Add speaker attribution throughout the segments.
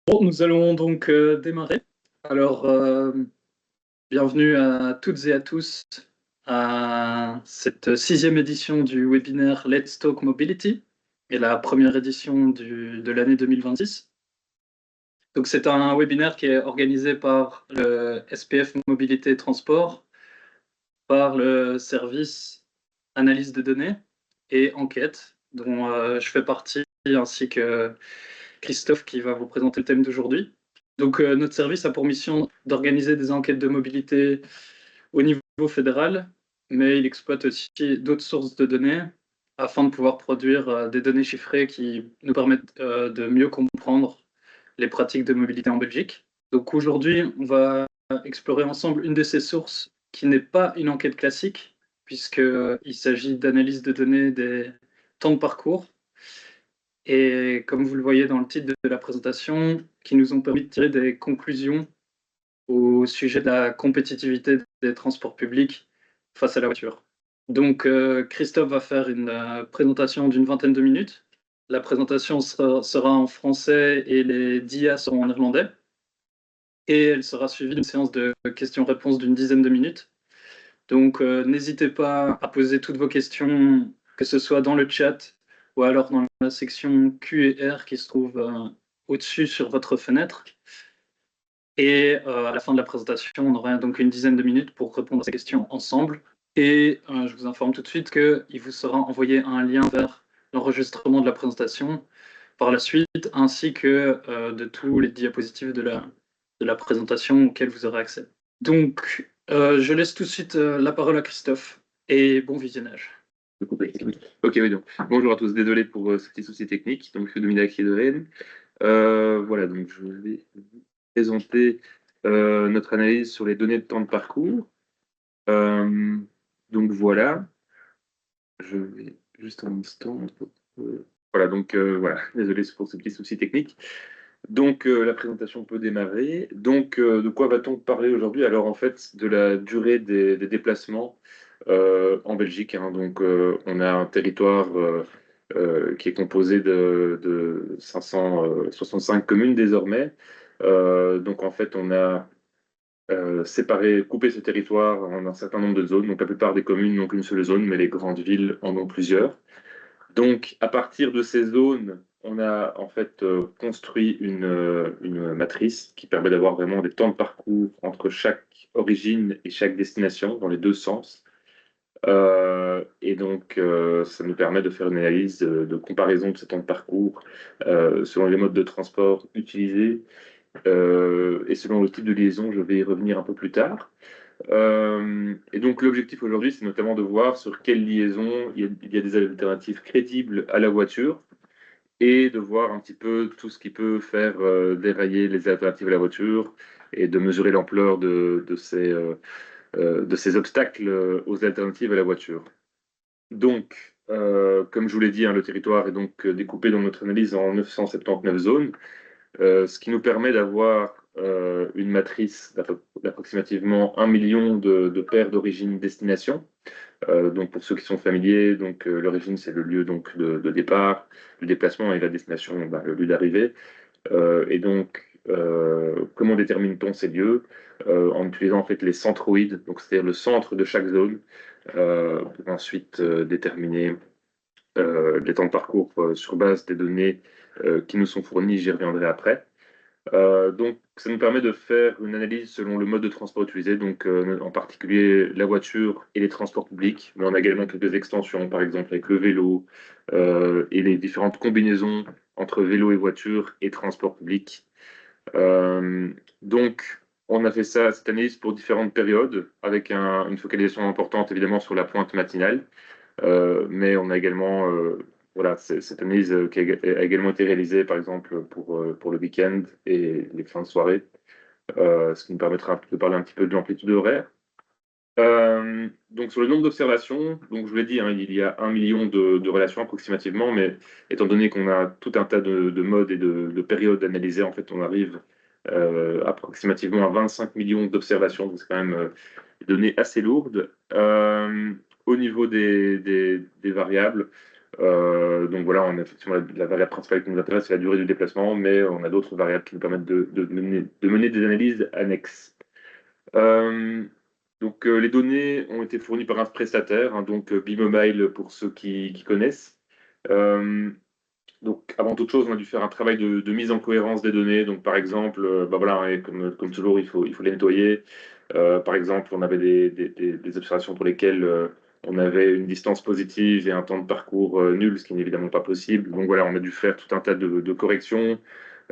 Speaker 1: Bon, nous allons donc démarrer. Alors, bienvenue à toutes et à tous à cette sixième édition du webinaire Let's Talk Mobility et la première édition de l'année 2026. Donc, c'est un webinaire qui est organisé par le SPF Mobilité et Transport, par le service analyse de données et enquête, dont je fais partie, ainsi que Christophe qui va vous présenter le thème d'aujourd'hui. Donc, notre service a pour mission d'organiser des enquêtes de mobilité au niveau fédéral, mais il exploite aussi d'autres sources de données afin de pouvoir produire des données chiffrées qui nous permettent de mieux comprendre les pratiques de mobilité en Belgique. Donc aujourd'hui, on va explorer ensemble une de ces sources qui n'est pas une enquête classique, puisqu'il s'agit d'analyse de données des temps de parcours et comme vous le voyez dans le titre de la présentation, qui nous ont permis de tirer des conclusions au sujet de la compétitivité des transports publics face à la voiture. Donc, Christophe va faire une présentation d'une vingtaine de minutes. La présentation sera en français et les dias seront en néerlandais. Et elle sera suivie d'une séance de questions-réponses d'une dizaine de minutes. Donc, n'hésitez pas à poser toutes vos questions, que ce soit dans le chat ou alors dans la section Q et R qui se trouve au-dessus sur votre fenêtre. Et à la fin de la présentation, on aura donc une dizaine de minutes pour répondre à ces questions ensemble. Et je vous informe tout de suite qu'il vous sera envoyé un lien vers l'enregistrement de la présentation par la suite, ainsi que de tous les diapositives de la présentation auxquelles vous aurez accès. Donc, je laisse tout de suite la parole à Christophe et bon visionnage.
Speaker 2: Ok, oui, donc bonjour à tous, désolé pour ce petit souci technique. Donc, je suis Dominique qui est de Rennes. Voilà, donc je vais vous présenter notre analyse sur les données de temps de parcours. Donc voilà, je vais juste un instant. Voilà, donc voilà, désolé pour ce petit souci technique. Donc la présentation peut démarrer. Donc de quoi va-t-on parler aujourd'hui? Alors en fait, de la durée des déplacements en Belgique, hein. Donc on a un territoire qui est composé de 565 communes désormais. Donc en fait, on a coupé ce territoire en un certain nombre de zones. Donc la plupart des communes n'ont qu'une seule zone, mais les grandes villes en ont plusieurs. Donc, à partir de ces zones, on a en fait construit une matrice qui permet d'avoir vraiment des temps de parcours entre chaque origine et chaque destination dans les deux sens. Et donc, ça nous permet de faire une analyse de comparaison de ces temps de parcours selon les modes de transport utilisés et selon le type de liaison. Je vais y revenir un peu plus tard. Et donc l'objectif aujourd'hui, c'est notamment de voir sur quelle liaison il y a des alternatives crédibles à la voiture et de voir un petit peu tout ce qui peut faire dérailler les alternatives à la voiture et de mesurer l'ampleur de ces obstacles aux alternatives à la voiture. Donc, comme je vous l'ai dit, hein, le territoire est donc découpé dans notre analyse en 979 zones. Ce qui nous permet d'avoir une matrice d'approximativement 1 million de paires d'origine-destination. Donc pour ceux qui sont familiers, donc l'origine c'est le lieu donc de départ, le déplacement et la destination, bah, le lieu d'arrivée. Et donc comment détermine-t-on ces lieux? En utilisant en fait les centroïdes, donc c'est-à-dire le centre de chaque zone, pour ensuite déterminer les temps de parcours sur base des données qui nous sont fournies. J'y reviendrai après. Donc, ça nous permet de faire une analyse selon le mode de transport utilisé, donc en particulier la voiture et les transports publics, mais on a également quelques extensions, par exemple avec le vélo et les différentes combinaisons entre vélo et voiture et transport public. Donc, on a fait ça, cette analyse pour différentes périodes, avec une focalisation importante évidemment sur la pointe matinale, mais on a également voilà, cette analyse qui a également été réalisée, par exemple, pour le week-end et les fins de soirée, ce qui nous permettra de parler un petit peu de l'amplitude horaire. Donc, sur le nombre d'observations, donc je vous l'ai dit, hein, il y a 1 million de relations approximativement, mais étant donné qu'on a tout un tas de modes et de périodes analysées, en fait, on arrive approximativement à 25 millions d'observations, donc c'est quand même des données assez lourdes. Au niveau des variables, Donc voilà, on a effectivement la variable principale qui nous intéresse, c'est la durée du déplacement, mais on a d'autres variables qui nous permettent de mener des analyses annexes. Euh, les données ont été fournies par un prestataire, hein, donc B-Mobile pour ceux qui connaissent. Euh, donc, avant toute chose, on a dû faire un travail de mise en cohérence des données. Donc, par exemple, bah voilà, et comme toujours, il faut les nettoyer. Par exemple, on avait des observations pour lesquelles on avait une distance positive et un temps de parcours nul, ce qui n'est évidemment pas possible. Donc voilà, on a dû faire tout un tas de corrections,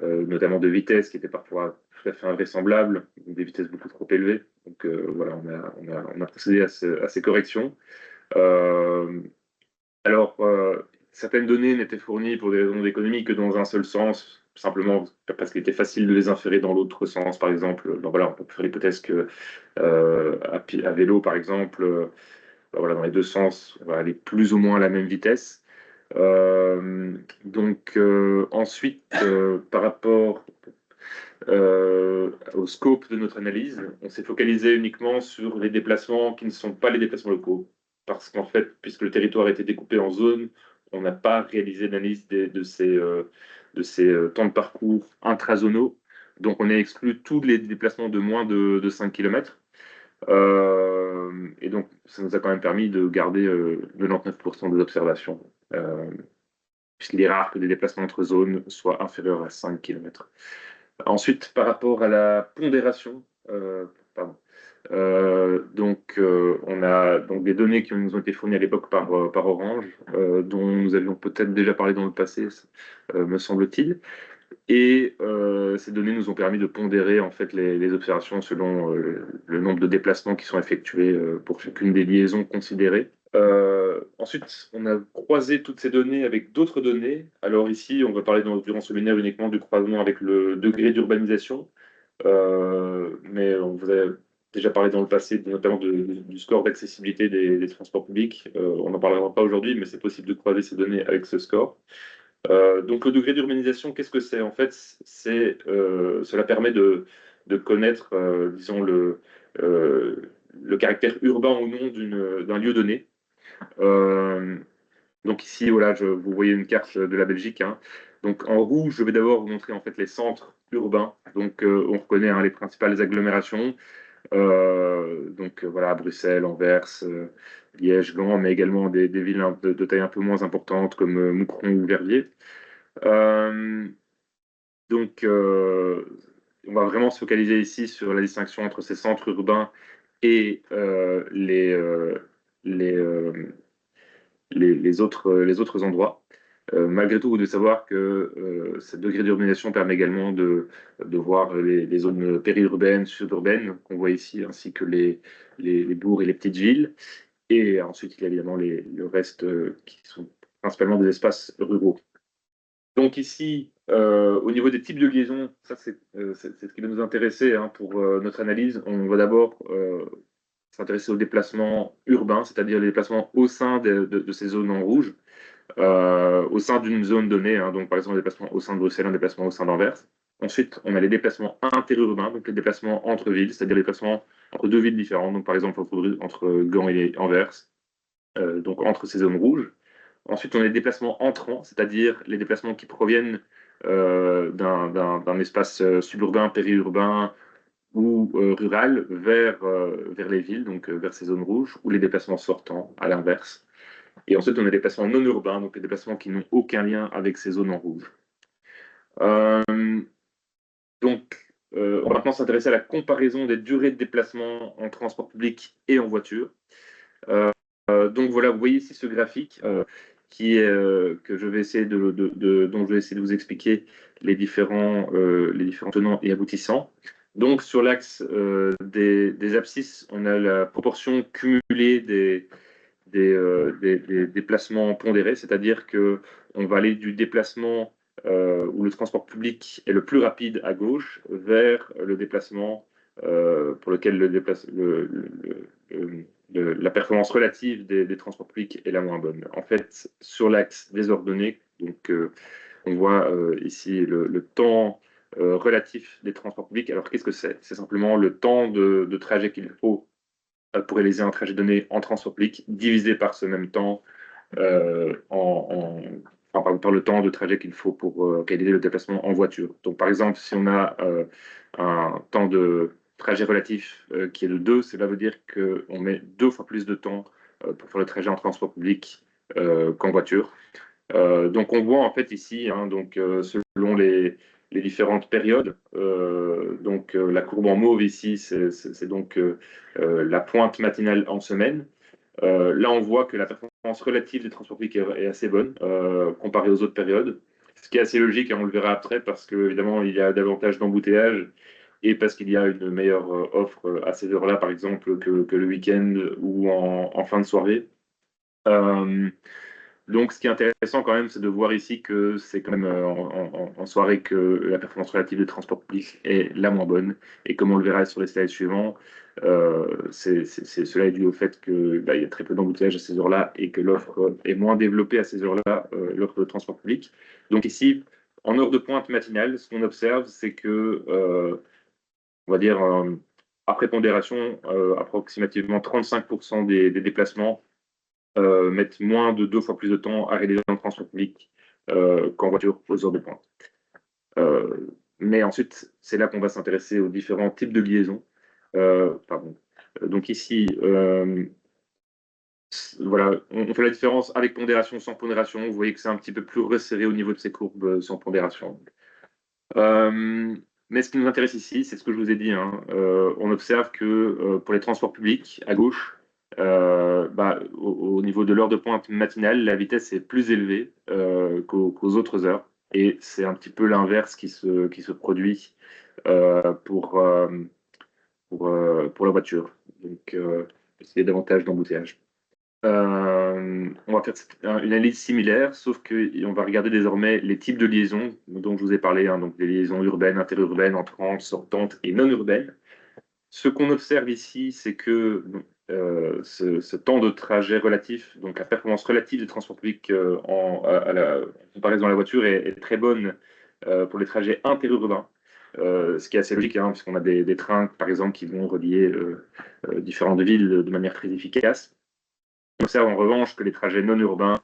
Speaker 2: notamment de vitesse qui étaient parfois tout à fait invraisemblables, des vitesses beaucoup trop élevées. Donc voilà, on a procédé à ces corrections. Euh, alors, certaines données n'étaient fournies pour des raisons d'économie que dans un seul sens, simplement parce qu'il était facile de les inférer dans l'autre sens. Par exemple, ben voilà, on peut faire l'hypothèse que à vélo, par exemple, ben voilà, dans les deux sens, on va aller plus ou moins à la même vitesse. Ensuite, par rapport au scope de notre analyse, on s'est focalisé uniquement sur les déplacements qui ne sont pas les déplacements locaux. Parce qu'en fait, puisque le territoire a été découpé en zones, on n'a pas réalisé d'analyse de ces temps de parcours intrazonaux. Donc, on a exclu tous les déplacements de moins de 5 km. Et donc, ça nous a quand même permis de garder 99% des observations, puisqu'il est rare que des déplacements entre zones soient inférieurs à 5 km. Ensuite, par rapport à la pondération, pardon, on a donc des données qui nous ont été fournies à l'époque par Orange, dont nous avions peut-être déjà parlé dans le passé, me semble-t-il. Et ces données nous ont permis de pondérer en fait les observations selon le nombre de déplacements qui sont effectués pour chacune des liaisons considérées. Ensuite, on a croisé toutes ces données avec d'autres données. Alors ici, on va parler durant ce webinaire uniquement du croisement avec le degré d'urbanisation. Mais on vous a déjà parlé dans le passé, notamment du score d'accessibilité des transports publics. On n'en parlera pas aujourd'hui, mais c'est possible de croiser ces données avec ce score. Donc le degré d'urbanisation, qu'est-ce que c'est? En fait, cela permet de connaître, disons, le caractère urbain ou non d'un lieu donné. Euh, donc ici, voilà, vous voyez une carte de la Belgique, hein. Donc en rouge, je vais d'abord vous montrer en fait les centres urbains. Donc on reconnaît, hein, les principales agglomérations. Voilà, Bruxelles, Anvers, Liège, Gand, mais également des villes de taille un peu moins importante comme Moucron ou Verviers. Euh, donc, on va vraiment se focaliser ici sur la distinction entre ces centres urbains et les, euh, les autres endroits. Malgré tout, vous devez savoir que ce degré d'urbanisation permet également de voir les zones périurbaines, suburbaines, qu'on voit ici, ainsi que les bourgs et les petites villes. Et ensuite, il y a évidemment le reste qui sont principalement des espaces ruraux. Donc ici, au niveau des types de liaisons, ça c'est ce qui va nous intéresser, hein, pour notre analyse. On va d'abord s'intéresser aux déplacements urbains, c'est-à-dire les déplacements au sein de ces zones en rouge, au sein d'une zone donnée, hein, donc par exemple un déplacement au sein de Bruxelles, un déplacement au sein d'Anvers. Ensuite, on a les déplacements interurbains, donc les déplacements entre villes, c'est-à-dire les déplacements entre deux villes différentes, donc par exemple entre Gand et Anvers, donc entre ces zones rouges. Ensuite, on a les déplacements entrants, c'est-à-dire les déplacements qui proviennent d'un espace suburbain, périurbain ou rural vers les villes, donc vers ces zones rouges, ou les déplacements sortants, à l'inverse. Et ensuite, on a les déplacements non urbains, donc les déplacements qui n'ont aucun lien avec ces zones en rouge. Euh, on va maintenant s'intéresser à la comparaison des durées de déplacement en transport public et en voiture. Donc voilà, vous voyez ici ce graphique que je vais essayer dont je vais essayer de vous expliquer les différents tenants et aboutissants. Donc sur l'axe des abscisses, on a la proportion cumulée des déplacements pondérés, c'est-à-dire que on va aller du déplacement où le transport public est le plus rapide à gauche vers le déplacement pour lequel la performance relative des transports publics est la moins bonne. En fait, sur l'axe des ordonnées, donc on voit ici le temps relatif des transports publics. Alors qu'est-ce que c'est? C'est simplement le temps de trajet qu'il faut pour réaliser un trajet donné en transport public divisé par ce même temps enfin, par le temps de trajet qu'il faut pour réaliser le déplacement en voiture. Donc, par exemple, si on a un temps de trajet relatif qui est de 2, cela veut dire qu'on met 2 fois plus de temps pour faire le trajet en transport public qu'en voiture. Donc, on voit en fait ici, hein, donc, selon les différentes périodes, donc la courbe en mauve ici, c'est donc la pointe matinale en semaine. Là, on voit que la performance relative des transports publics est assez bonne comparée aux autres périodes, ce qui est assez logique, hein, on le verra après, parce qu'évidemment, il y a davantage d'embouteillages et parce qu'il y a une meilleure offre à ces heures-là, par exemple, que le week-end ou en fin de soirée. Euh, donc, ce qui est intéressant quand même, c'est de voir ici que c'est quand même en soirée que la performance relative des transports publics est la moins bonne. Et comme on le verra sur les slides suivants, cela est dû au fait qu'il y a très peu d'embouteillages à ces heures-là et que l'offre est moins développée à ces heures-là, l'offre de transport public. Donc ici, en heure de pointe matinale, ce qu'on observe, c'est que, on va dire, après pondération, approximativement 35% des déplacements mettent moins de 2 fois plus de temps à réaliser un transport public qu'en voiture aux heures de pointe. Mais ensuite, c'est là qu'on va s'intéresser aux différents types de liaisons. Pardon. Donc ici, voilà, on fait la différence avec pondération, sans pondération. Vous voyez que c'est un petit peu plus resserré au niveau de ces courbes sans pondération. Mais ce qui nous intéresse ici, c'est ce que je vous ai dit, hein. On observe que pour les transports publics, à gauche, au niveau de l'heure de pointe matinale, la vitesse est plus élevée qu'aux autres heures. Et c'est un petit peu l'inverse qui se produit pour, pour la voiture. Donc, c'est davantage d'embouteillage. On va faire une analyse similaire, sauf qu'on va regarder désormais les types de liaisons dont je vous ai parlé, hein, donc des liaisons urbaines, interurbaines, entrantes, sortantes et non urbaines. Ce qu'on observe ici, c'est que ce temps de trajet relatif, donc la performance relative des transports publics à la comparaison à la voiture est très bonne pour les trajets interurbains. Ce qui est assez logique, hein, puisqu'on a des trains, par exemple, qui vont relier différentes villes de manière très efficace. On observe en revanche que les trajets non urbains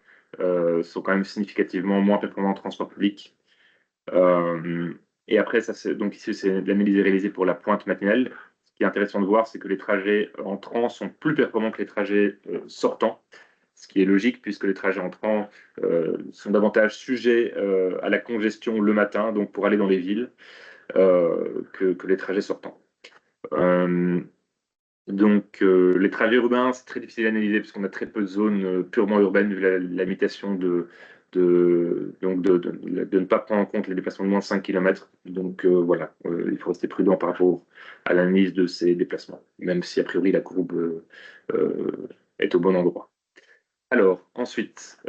Speaker 2: sont quand même significativement moins performants en transport public. Euh, et après, donc ici, c'est l'analyse réalisée pour la pointe matinale. Ce qui est intéressant de voir, c'est que les trajets entrants sont plus performants que les trajets sortants, ce qui est logique puisque les trajets entrants sont davantage sujets à la congestion le matin, donc pour aller dans les villes, que les trajets sortants. Donc, les trajets urbains, c'est très difficile à analyser parce qu'on a très peu de zones purement urbaines vu la limitation donc de ne pas prendre en compte les déplacements de moins de 5 km. Donc, voilà, il faut rester prudent par rapport à l'analyse de ces déplacements, même si a priori la courbe est au bon endroit. Alors, ensuite,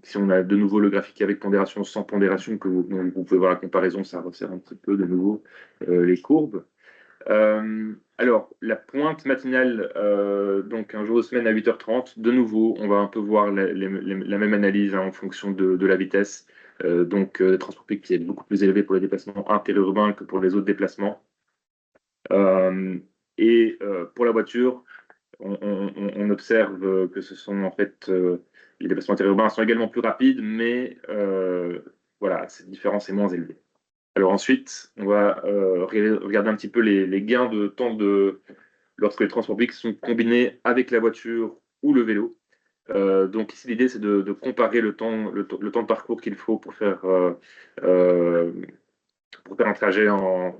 Speaker 2: si on a de nouveau le graphique avec pondération, sans pondération, donc vous pouvez voir la comparaison, ça resserre un petit peu de nouveau les courbes. Alors, la pointe matinale, donc un jour de semaine à 8h30, de nouveau, on va un peu voir la même analyse, hein, en fonction de la vitesse. Donc, le transport public qui est beaucoup plus élevé pour les déplacements interurbains que pour les autres déplacements. Pour la voiture, on observe que ce sont en fait les déplacements interurbains sont également plus rapides, mais voilà, cette différence est moins élevée. Alors ensuite, on va regarder un petit peu les gains de temps lorsque les transports publics sont combinés avec la voiture ou le vélo. Donc ici, l'idée, c'est de comparer le temps de parcours qu'il faut euh, pour faire un trajet en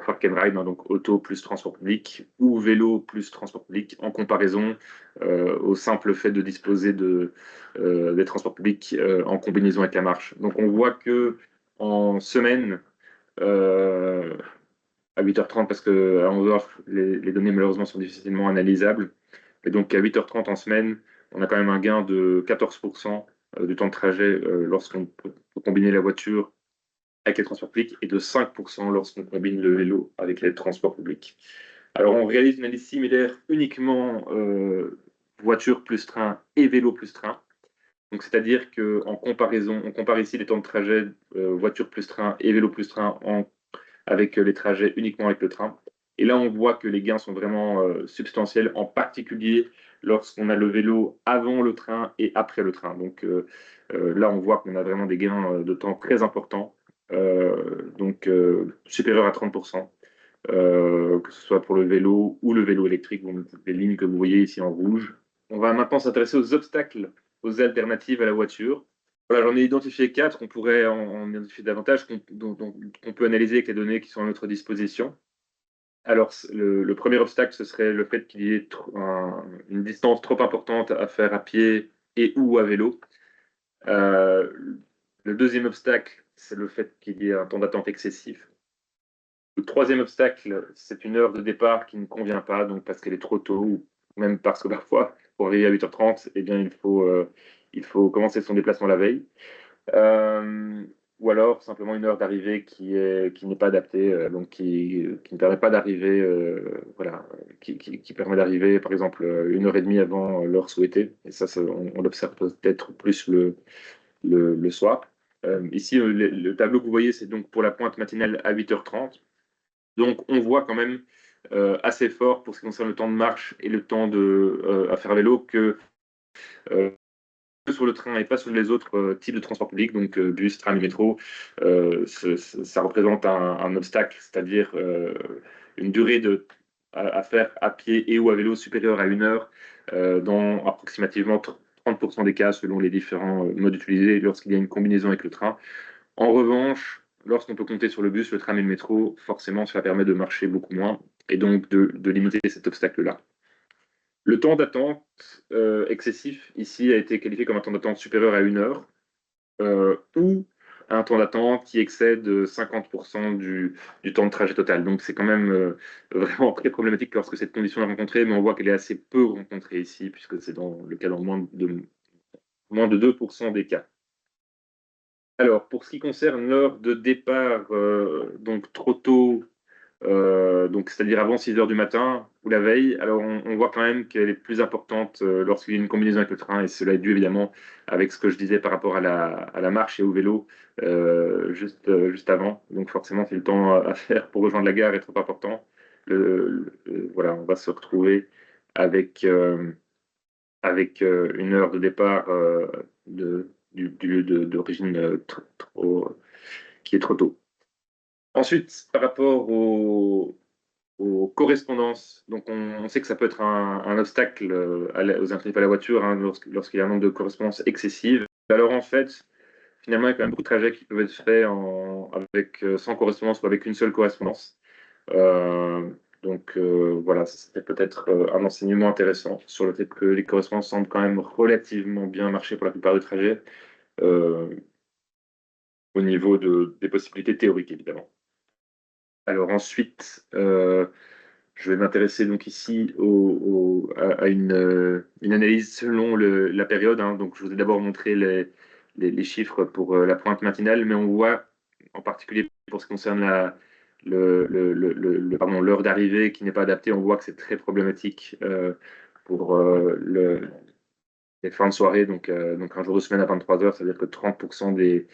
Speaker 2: park and ride, hein, donc auto plus transport public, ou vélo plus transport public, en comparaison au simple fait de disposer des transports publics en combinaison avec la marche. Donc on voit que en semaine, euh, à 8h30, parce qu'à 11h, les données malheureusement sont difficilement analysables. Et donc à 8h30 en semaine, on a quand même un gain de 14% du temps de trajet lorsqu'on peut combiner la voiture avec les transports publics et de 5% lorsqu'on combine le vélo avec les transports publics. Alors on réalise une analyse similaire uniquement voiture plus train et vélo plus train. Donc c'est-à-dire qu'en comparaison, on compare ici les temps de trajet voiture plus train et vélo plus train avec les trajets uniquement avec le train. Et là, on voit que les gains sont vraiment substantiels, en particulier lorsqu'on a le vélo avant le train et après le train. Donc là, on voit qu'on a vraiment des gains de temps très importants, supérieurs à 30%, que ce soit pour le vélo ou le vélo électrique, les lignes que vous voyez ici en rouge. On va maintenant s'intéresser aux obstacles, aux alternatives à la voiture. Voilà, j'en ai identifié 4, on pourrait en identifier davantage, qu'on peut analyser avec les données qui sont à notre disposition. Alors, le premier obstacle, ce serait le fait qu'il y ait une distance trop importante à faire à pied et ou à vélo. Euh, le deuxième obstacle, c'est le fait qu'il y ait un temps d'attente excessif. Le troisième obstacle, c'est une heure de départ qui ne convient pas, donc parce qu'elle est trop tôt, ou même parce que parfois, pour arriver à 8h30, eh bien, il faut commencer son déplacement la veille. Euh, ou alors simplement une heure d'arrivée qui n'est pas adaptée, donc qui ne permet pas d'arriver, voilà, qui permet d'arriver par exemple 1h30 avant l'heure souhaitée. Et ça, on l'observe peut-être plus le soir. Ici, le tableau que vous voyez, c'est donc pour la pointe matinale à 8h30. Donc on voit quand même assez fort pour ce qui concerne le temps de marche et le temps à faire vélo que euh, sur le train et pas sur les autres types de transports publics, donc bus, tram et métro, ça représente un obstacle, c'est-à-dire une durée à faire à pied et ou à vélo supérieure à 1 heure dans approximativement 30% des cas selon les différents modes utilisés lorsqu'il y a une combinaison avec le train. En revanche, lorsqu'on peut compter sur le bus, le tram et le métro, forcément, cela permet de marcher beaucoup moins et donc de limiter cet obstacle-là. Le temps d'attente excessif, ici, a été qualifié comme un temps d'attente supérieur à 1 heure ou un temps d'attente qui excède 50% du temps de trajet total. Donc, c'est quand même vraiment très problématique lorsque cette condition est rencontrée, mais on voit qu'elle est assez peu rencontrée ici, puisque c'est dans le cas dans moins de 2% des cas. Alors, pour ce qui concerne l'heure de départ, donc trop tôt, donc c'est-à-dire avant 6 heures du matin ou la veille, alors on voit quand même qu'elle est plus importante lorsqu'il y a une combinaison avec le train, et cela est dû évidemment avec ce que je disais par rapport à la marche et au vélo juste avant. Donc forcément, si le temps à faire pour rejoindre la gare est trop important, voilà, on va se retrouver avec, une heure de départ du lieu d'origine qui est trop tôt. Ensuite, par rapport aux correspondances, donc on sait que ça peut être un obstacle aux alternatives à la voiture hein, lorsqu'il y a un nombre de correspondances excessives. Alors en fait, finalement, il y a quand même beaucoup de trajets qui peuvent être faits sans correspondance ou avec une seule correspondance. Euh, voilà, ça serait peut-être un enseignement intéressant sur le fait que les correspondances semblent quand même relativement bien marcher pour la plupart des trajets, euh, au niveau des possibilités théoriques, évidemment. Alors ensuite, je vais m'intéresser donc ici à une analyse selon la période, hein. Donc, je vous ai d'abord montré les chiffres pour la pointe matinale, mais on voit en particulier pour ce qui concerne l'heure d'arrivée qui n'est pas adaptée, on voit que c'est très problématique pour les fins de soirée. Donc un jour de semaine à 23 heures, ça veut dire que 30%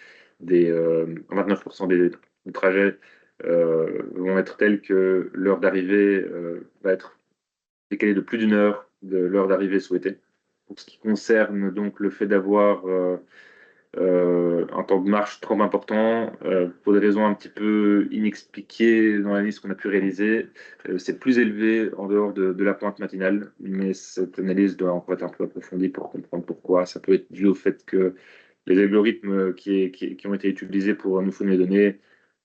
Speaker 2: 29% des trajets vont être tels que l'heure d'arrivée va être décalée de plus d'une heure de l'heure d'arrivée souhaitée. Pour ce qui concerne donc le fait d'avoir un temps de marche trop important, pour des raisons un petit peu inexpliquées dans la liste qu'on a pu réaliser, c'est plus élevé en dehors de la pointe matinale, mais cette analyse doit encore être un peu approfondie pour comprendre pourquoi. Ça peut être dû au fait que les algorithmes qui ont été utilisés pour nous fournir les données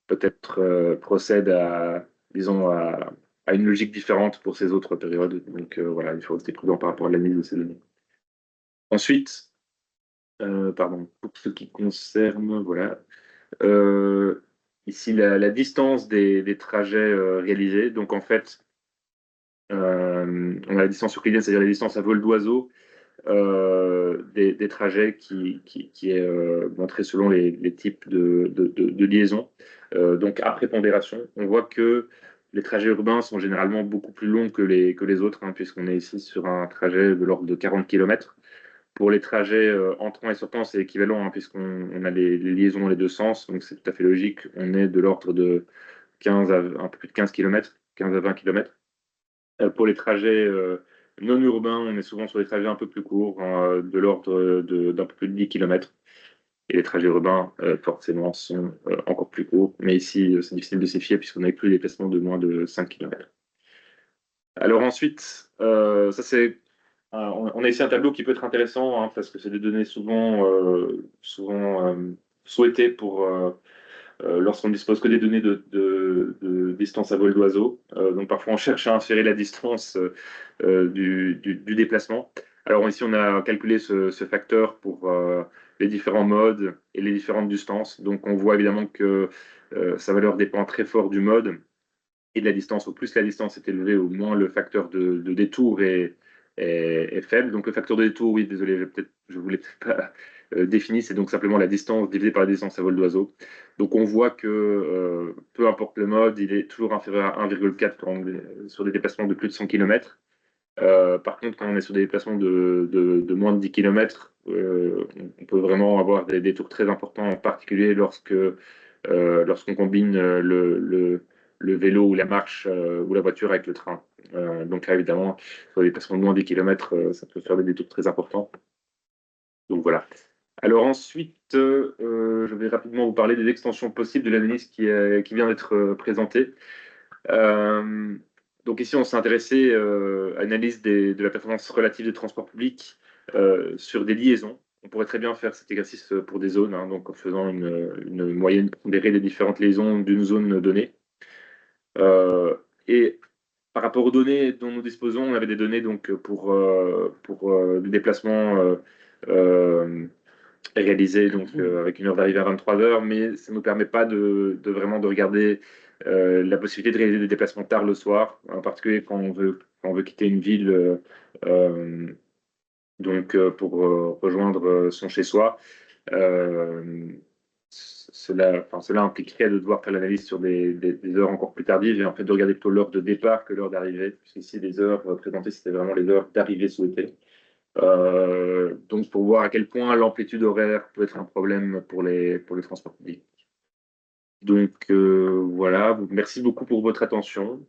Speaker 2: peut-être procèdent disons, à une logique différente pour ces autres périodes. Donc voilà, il faut rester prudent par rapport à l'analyse de ces données. Ensuite, pardon, pour ce qui concerne, voilà, euh, ici la distance des trajets réalisés. Donc en fait, on a la distance euclidienne, c'est-à-dire la distance à vol d'oiseau des trajets qui est montrée selon les types de liaisons. Donc après pondération, on voit que les trajets urbains sont généralement beaucoup plus longs que les autres, hein, puisqu'on est ici sur un trajet de l'ordre de 40 km. Pour les trajets entrant et sortant, c'est équivalent, hein, puisqu'on a les liaisons dans les deux sens, donc c'est tout à fait logique. On est de l'ordre de 15 à un peu plus de 15 km, 15 à 20 km. Pour les trajets non urbains, on est souvent sur des trajets un peu plus courts, de l'ordre d'un peu plus de 10 km. Et les trajets urbains, forcément, sont encore plus courts. Mais ici, c'est difficile de s'y fier puisqu'on n'a plus des déplacements de moins de 5 km. Alors ensuite, ça c'est on a ici un tableau qui peut être intéressant parce que c'est des données souvent souhaitées pour lorsqu'on ne dispose que des données de distance à vol d'oiseau. Donc parfois on cherche à inférer la distance du déplacement. Alors ici on a calculé ce facteur pour les différents modes et les différentes distances. Donc on voit évidemment que sa valeur dépend très fort du mode et de la distance. Au plus la distance est élevée, au moins le facteur de détour est faible. Donc le facteur de détour, oui, désolé, je voulais peut-être pas défini, c'est donc simplement la distance divisée par la distance à vol d'oiseau. Donc on voit que peu importe le mode, il est toujours inférieur à 1,4 quand on est sur des déplacements de plus de 100 km. Par contre, quand on est sur des déplacements de moins de 10 km, on peut vraiment avoir des détours très importants, en particulier lorsqu'on combine le vélo ou la marche ou la voiture avec le train. Donc là, évidemment, sur des déplacements de moins de 10 km, ça peut faire des détours très importants. Donc voilà. Alors ensuite, je vais rapidement vous parler des extensions possibles de l'analyse qui vient d'être présentée. Euh, donc ici, on s'est intéressé à l'analyse de la performance relative des transports publics sur des liaisons. On pourrait très bien faire cet exercice pour des zones, donc en faisant une moyenne pondérée des différentes liaisons d'une zone donnée. Et par rapport aux données dont nous disposons, on avait des données donc pour des déplacements réalisés donc avec une heure d'arrivée à 23 heures, mais ça ne nous permet pas de vraiment de regarder la possibilité de réaliser des déplacements tard le soir, en particulier quand on veut quitter une ville euh, pour rejoindre son chez-soi. Euh, cela impliquerait de devoir faire l'analyse sur des heures encore plus tardives et en fait de regarder plutôt l'heure de départ que l'heure d'arrivée, puisqu'ici les heures présentées, c'était vraiment les heures d'arrivée souhaitées. Donc pour voir à quel point l'amplitude horaire peut être un problème pour les transports publics. Donc voilà, merci beaucoup pour votre attention.